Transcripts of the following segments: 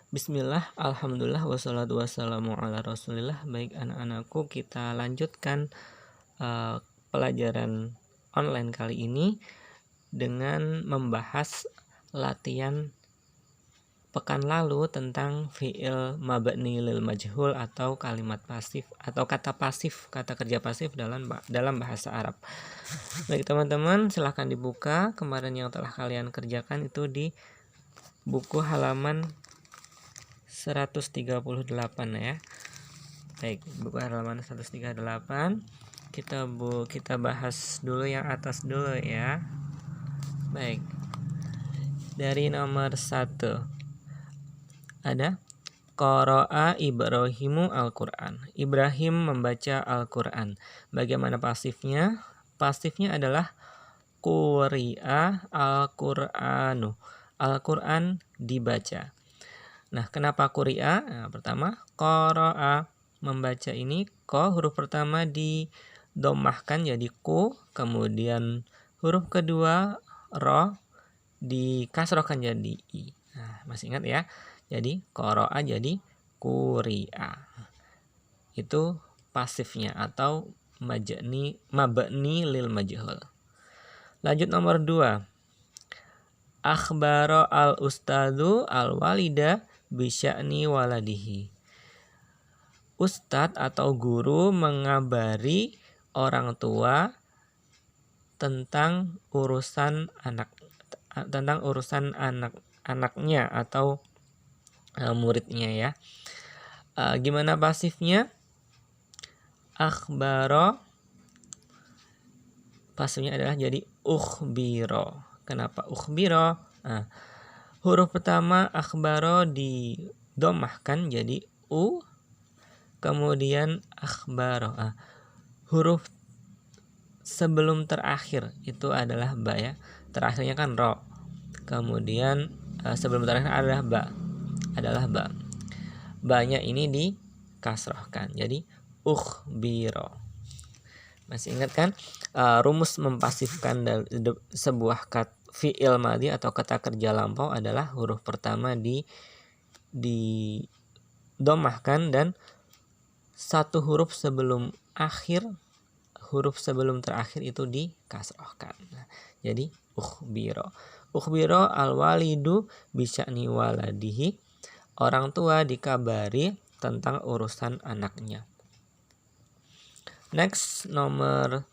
Bismillah, alhamdulillah, wassalatu wassalamu ala rasulillah. Baik anak-anakku, kita lanjutkan pelajaran online kali ini dengan membahas latihan pekan lalu tentang fi'il mabni lil majhul atau kalimat pasif atau kata pasif, kata kerja pasif dalam bahasa Arab. Baik teman-teman, silahkan dibuka kemarin yang telah kalian kerjakan itu di buku halaman 138 ya. Baik, buku halaman 138. Kita bahas dulu yang atas dulu ya. Baik. Dari nomor 1 ada qara'a Ibrahimu Al-Qur'an. Ibrahim membaca Al-Qur'an. Bagaimana pasifnya? Pasifnya adalah quri'a Al-Qur'anu. Al-Qur'an dibaca. Nah, kenapa quri'a? Nah, pertama, qara'a, membaca ini ko, huruf pertama didomahkan jadi ku, kemudian huruf kedua ro dikasrohkan jadi i. Nah, masih ingat ya? Jadi qara'a jadi quri'a. Itu pasifnya atau mabni lil majhul. Lanjut nomor 2. Akhbaro al-ustadzu al-walida bisya'ni waladihi. Ustadz atau guru mengabari orang tua tentang urusan anaknya atau muridnya ya. Gimana pasifnya? Akhbaro, pasifnya adalah jadi ukhbiro. Kenapa ukhbiro? Nah, huruf pertama akhbaro didomahkan jadi u, kemudian akhbaro. Huruf sebelum terakhir itu adalah ba ya. Terakhirnya kan ro. Kemudian sebelum terakhir adalah ba. Ba-nya ini dikasrohkan. Jadi ukhbiro. Masih ingat kan rumus mempasifkan sebuah fi'il madhi atau kata kerja lampau adalah huruf pertama didomahkan dan satu huruf sebelum terakhir itu dikasrohkan. Nah, jadi ukhbiro. Ukhbiro al-walidu bisya'ni waladihi. Orang tua dikabari tentang urusan anaknya. Next, nomor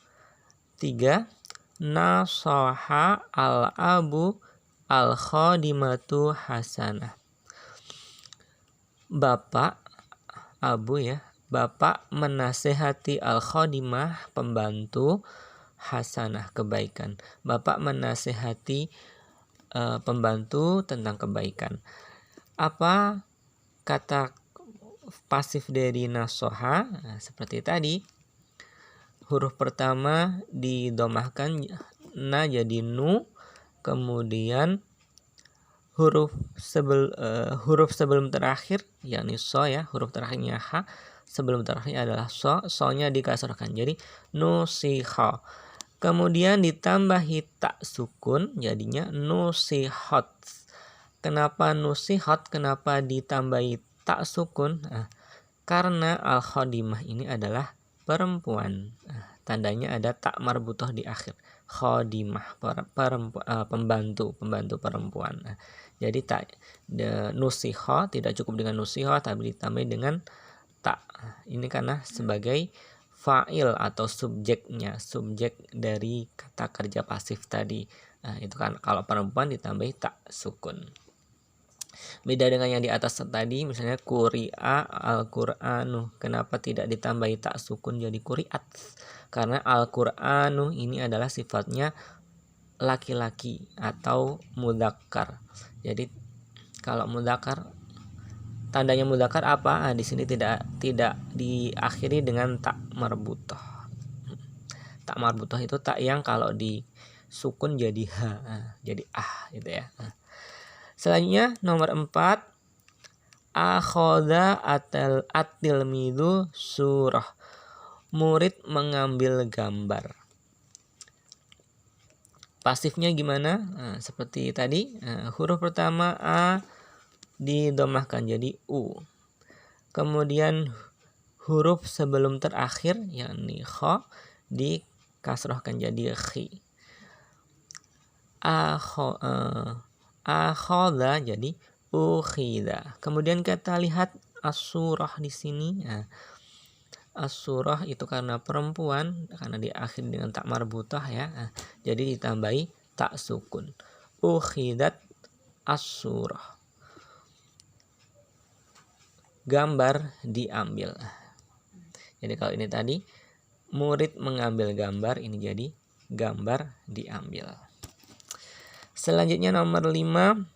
3. Nasoha al-abu al-khadimatu hasanah. Bapak, abu ya, bapak menasehati al-khadimah, pembantu, hasanah, kebaikan. Bapak menasehati pembantu tentang kebaikan. Apa kata pasif dari nasoha? Nah, seperti tadi, huruf pertama didomahkan na jadi nu, kemudian huruf sebelum terakhir yakni so ya, huruf terakhirnya ha, sebelum terakhirnya adalah so-nya dikasrahkan jadi nusiha. Kemudian ditambahi tak sukun jadinya nusihot. Kenapa nusihot? Kenapa ditambahi tak sukun? Karena al-khadimah ini adalah perempuan. Tandanya ada tak marbutoh di akhir. Khadimah, pembantu perempuan. Jadi nusiho tidak cukup dengan nusiho tapi ditambah dengan tak. Ini karena sebagai fa'il atau subjek dari kata kerja pasif tadi. Itu kan kalau perempuan ditambahi tak sukun. Beda dengan yang di atas tadi, misalnya quri'a al-Qur'anu. Kenapa tidak ditambahi tak sukun jadi quri'at? Karena al-Qur'anu ini adalah sifatnya laki-laki atau mudzakkar. Jadi kalau mudzakkar, tandanya mudzakkar apa? Di sini tidak diakhiri dengan tak marbutoh. Tak marbutoh itu tak yang kalau di sukun jadi ha, jadi gitu ya. Selanjutnya nomor 4, akhoda at-tilmidu surah. Murid mengambil gambar. Pasifnya gimana? Seperti tadi, huruf pertama a didomahkan jadi u. Kemudian huruf sebelum terakhir yakni kha dikasrohkan jadi khi. Akhadha jadi ukhidha. Kemudian kita lihat as-surah di sini. Nah, as-surah itu karena perempuan, karena diakhiri dengan tak marbutah ya. Nah, jadi ditambahi tak sukun. Ukhidat as-surah. Gambar diambil. Jadi kalau ini tadi murid mengambil gambar, ini jadi gambar diambil. Selanjutnya nomor 5,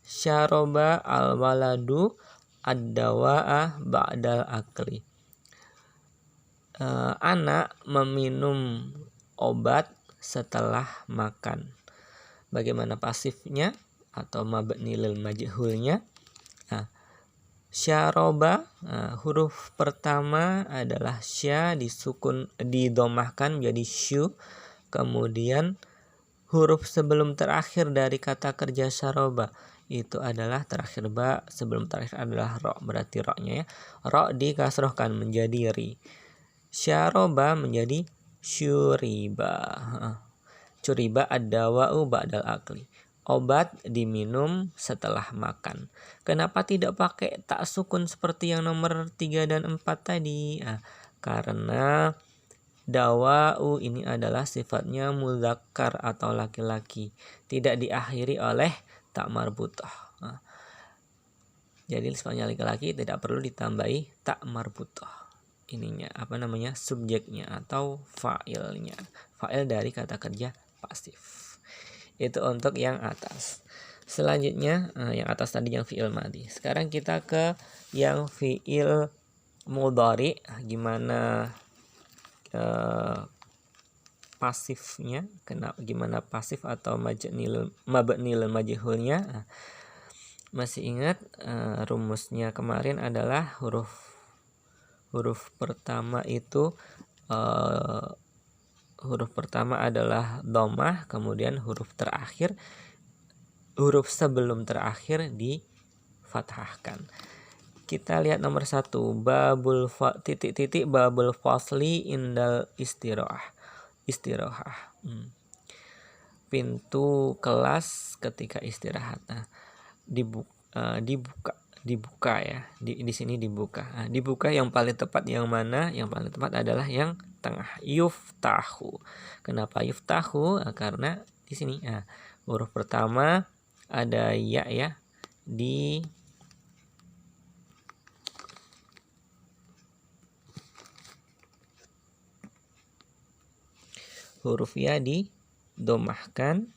syaroba al-waladu ad-dawa'a ba'dal akli. Anak meminum obat setelah makan. Bagaimana pasifnya atau mabni lil majhulnya? Syaroba, huruf pertama adalah sya, disukun didomahkan menjadi syu. Kemudian huruf sebelum terakhir dari kata kerja syaroba itu adalah terakhir ba, sebelum terakhir adalah ro, berarti ro-nya ya. Ro dikasrohkan menjadi ri. Syaroba menjadi syuriba. Syuriba ad-dawa'u ba'dal akli. Obat diminum setelah makan. Kenapa tidak pakai tak sukun seperti yang nomor 3 dan 4 tadi? Karena dawa'u ini adalah sifatnya mudzakkar atau laki-laki, tidak diakhiri oleh tak marbutah. Jadi sifatnya laki-laki tidak perlu ditambahi tak marbutah. Ininya subjeknya atau fa'ilnya. Fa'il dari kata kerja pasif. Itu untuk yang atas. Selanjutnya yang atas tadi yang fi'il madhi. Sekarang kita ke yang fi'il mudhari. Gimana pasifnya? Gimana pasif atau mabni lil majhulnya? Masih ingat rumusnya kemarin adalah huruf pertama itu huruf pertama adalah dhammah, kemudian huruf sebelum terakhir difathahkan. Kita lihat nomor 1, babul babul fasli indal istirahah. Pintu kelas ketika istirahat. Dibuka ya. Di sini dibuka. Dibuka yang paling tepat yang mana? Yang paling tepat adalah yang tengah, yuftahu. Kenapa yuftahu? Karena di sini huruf pertama ada ya di huruf ya didomahkan,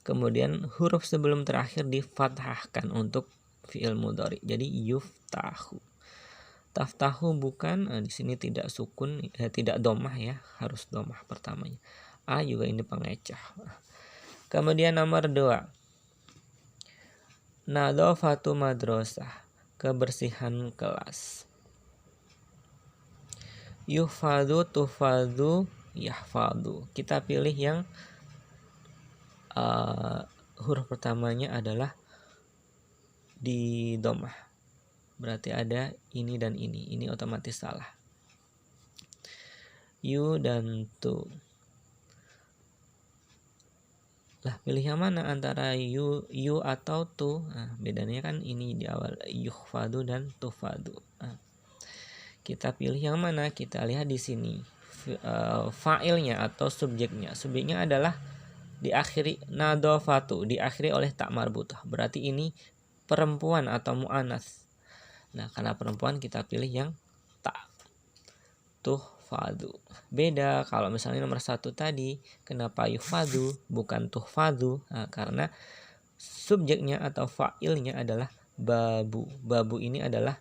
kemudian huruf sebelum terakhir difathahkan untuk fi'il mudhari. Jadi yuftahu. Taftahu bukan, di sini tidak sukun, tidak domah ya, harus domah pertamanya. A juga ini pengecah. Kemudian nomor 2, nadhafatu madrasah, kebersihan kelas. Yuhfadhu, tufadhu, yahfadhu. Kita pilih yang huruf pertamanya adalah di domah. Berarti ada ini dan ini. Ini otomatis salah. Yu dan tu. Lah pilih yang mana antara yu atau tu? Bedanya kan ini di awal, yuhfadu dan tufadu. Kita pilih yang mana? Kita lihat di sini fa'ilnya atau subjeknya. Subjeknya adalah diakhiri nadhafatu, diakhiri oleh tak marbutah. Berarti ini perempuan atau mu'anats. Nah, karena perempuan kita pilih yang tak. Tuhfadu. Beda kalau misalnya nomor 1 tadi, kenapa yuhfadu bukan tuhfadu? Karena subjeknya atau fa'ilnya adalah babu. Babu ini adalah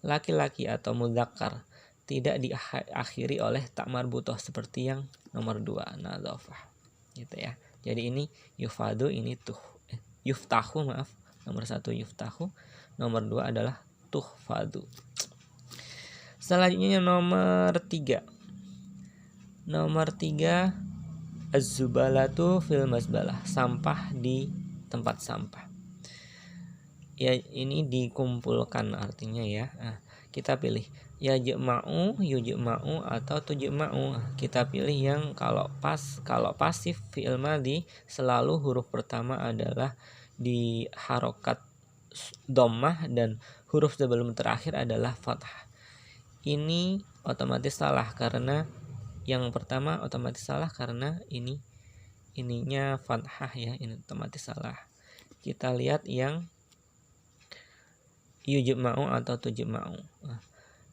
laki-laki atau mudzakkar, tidak diakhiri oleh tak marbutah seperti yang nomor 2 nadhafah. Gitu ya. Jadi ini yufadu, ini yuftahu, maaf. Nomor 1 yuftahu, nomor 2 adalah tuhfadu. Selanjutnya nomor 3. Nomor 3, az-zubalatu fil mazbalah, sampah di tempat sampah. ya ini dikumpulkan artinya ya. Kita pilih yajma'u, yujma'u atau tujma'u. Kita pilih yang kalau pasif fi'il madhi selalu huruf pertama adalah di harokat dhammah dan huruf sebelum terakhir adalah fathah. Ini otomatis salah karena yang pertama otomatis salah karena ininya fathah ya, ini otomatis salah. Kita lihat yang yujma'u atau tujma'u.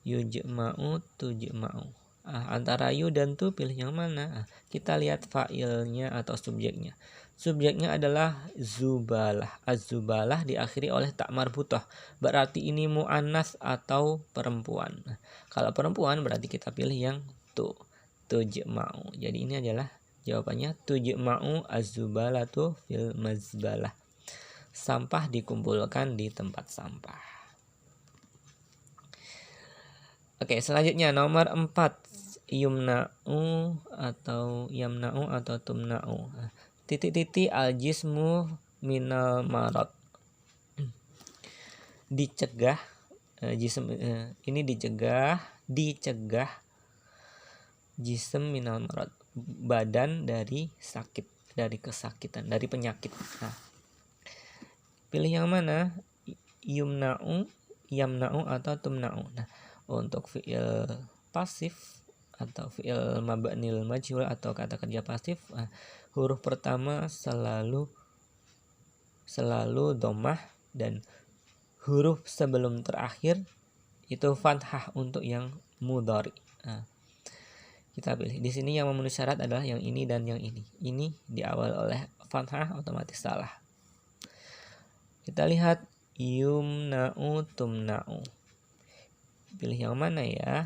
Yujma'u, tujma'u. Antara yu dan tu pilih yang mana? Kita lihat fa'ilnya atau subjeknya. Subjeknya adalah zubalah. Az-zubalah diakhiri oleh tak marbutah. Berarti ini mu'annas atau perempuan. Kalau perempuan berarti kita pilih yang tu, tujma'u. Jadi ini adalah jawabannya tujma'u az-zubalatu fil mazbalah. Sampah dikumpulkan di tempat sampah. Oke, selanjutnya nomor 4, yumna'u atau yamna'u atau tumna'u. Titik-titik al-jismu minal marad. Dicegah, ini dicegah jism minal marad, badan dari sakit, dari kesakitan, dari penyakit. Pilih yang mana? Yumna'u, yamna'u atau tumna'u. Untuk fi'il pasif atau fi'il mabnil majhul atau kata kerja pasif, huruf pertama selalu dhammah dan huruf sebelum terakhir itu fathah untuk yang mudhari. Kita pilih. Di sini yang memenuhi syarat adalah yang ini dan yang ini. Ini diawal oleh fathah otomatis salah. Kita lihat yumna'u, tumna'u. Pilih yang mana ya?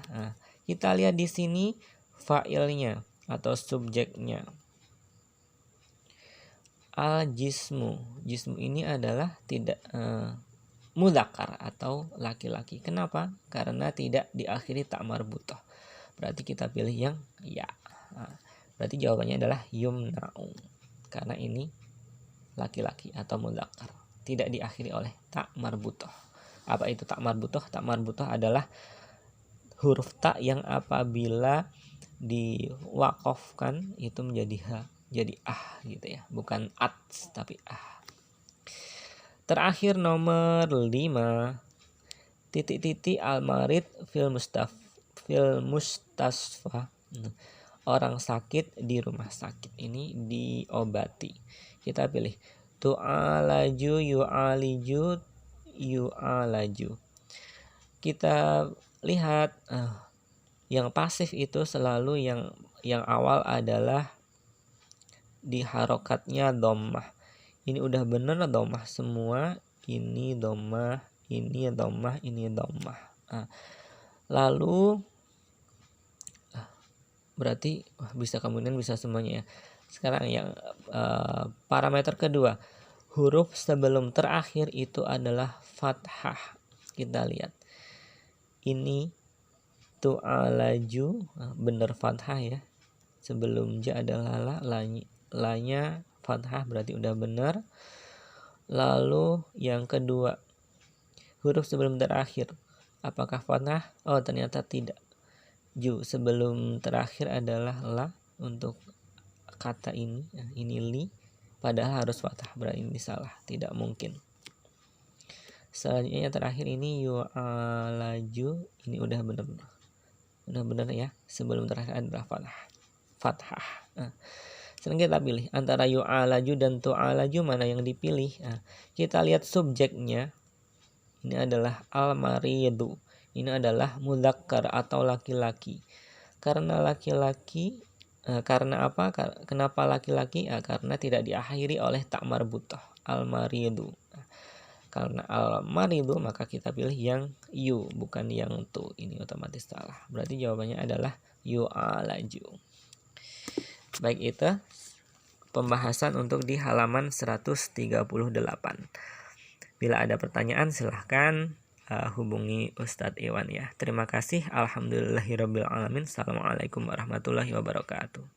Kita lihat di sini fa'ilnya atau subjeknya. Al-jismu. Jismu ini adalah tidak mudzakkar atau laki-laki. Kenapa? Karena tidak diakhiri tak marbutah. Berarti kita pilih yang ya. Berarti jawabannya adalah yumna'u. Karena ini laki-laki atau mudzakkar. Tidak diakhiri oleh tak marbutah. Apa itu tak marbutah? Tak marbutah adalah huruf tak yang apabila diwakafkan itu menjadi ha, jadi gitu ya, bukan at tapi Terakhir nomor 5, titik-titik al-marid fil mustasfa. Orang sakit di rumah sakit, ini diobati. Kita pilih tu'alaju, yu'aliju, yu'alaju. Kita lihat yang pasif itu selalu yang awal adalah di harokatnya dhammah. Ini udah bener dhammah semua, ini dhammah, ini dhammah, ini dhammah. Lalu berarti bisa kemudian bisa semuanya ya. Sekarang yang parameter kedua, huruf sebelum terakhir itu adalah fathah. Kita lihat. Ini tu'alaju, benar fathah ya. Sebelum ja adalah la-nya fathah berarti udah benar. Lalu yang kedua, huruf sebelum terakhir apakah fathah? Oh, ternyata tidak. Ju sebelum terakhir adalah la untuk kata ini li, padahal harus fathah, berarti ini salah, tidak mungkin. Selanjutnya yang terakhir ini yu'alaju, ini udah benar ya, sebelum terakhir adalah fathah. Sekarang kita pilih antara yu'alaju dan tu'alaju, mana yang dipilih. Kita lihat subjeknya, ini adalah al-maridu, ini adalah mudzakkar atau laki-laki. Karena laki-laki, karena apa? Kenapa laki-laki? Karena tidak diakhiri oleh tak marbutah, al-maridu. Karena al-maridu maka kita pilih yang yu, bukan yang tu. Ini otomatis salah. Berarti jawabannya adalah yu'alaju. Baik, itu pembahasan untuk di halaman 138. Bila ada pertanyaan silahkan hubungi Ustadz Iwan ya. Terima kasih. Alhamdulillahirabbil alamin. Assalamualaikum warahmatullahi wabarakatuh.